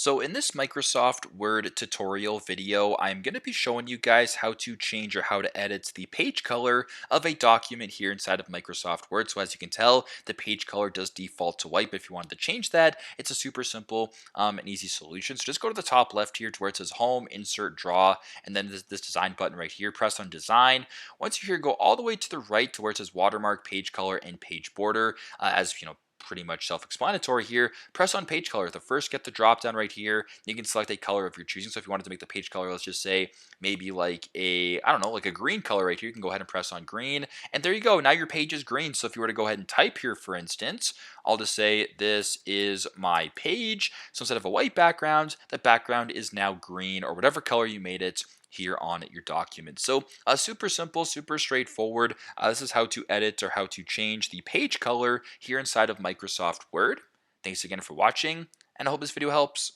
So in this Microsoft Word tutorial video, I'm going to be showing you guys how to change or how to edit the page color of a document here inside of Microsoft Word. So as you can tell, the page color does default to white, but if you wanted to change that, it's a super simple and easy solution. So just go to the top left here to where it says Home, Insert, Draw, and then this design button right here. Press on Design. Once you're here, go all the way to the right to where it says Watermark, Page Color, and Page Border. As you know, pretty much self-explanatory here. Press on page color. The first, get the drop down right here. You can select a color of your choosing. So if you wanted to make the page color, let's just say maybe like I don't know, like a green color right here, you can go ahead and press on green. And there you go. Now your page is green. So if you were to go ahead and type here, for instance, I'll just say this is my page. So instead of a white background, the background is now green or whatever color you made it here on your document. So super simple, super straightforward. This is how to edit or how to change the page color here inside of Microsoft Word. Thanks again for watching, and I hope this video helps.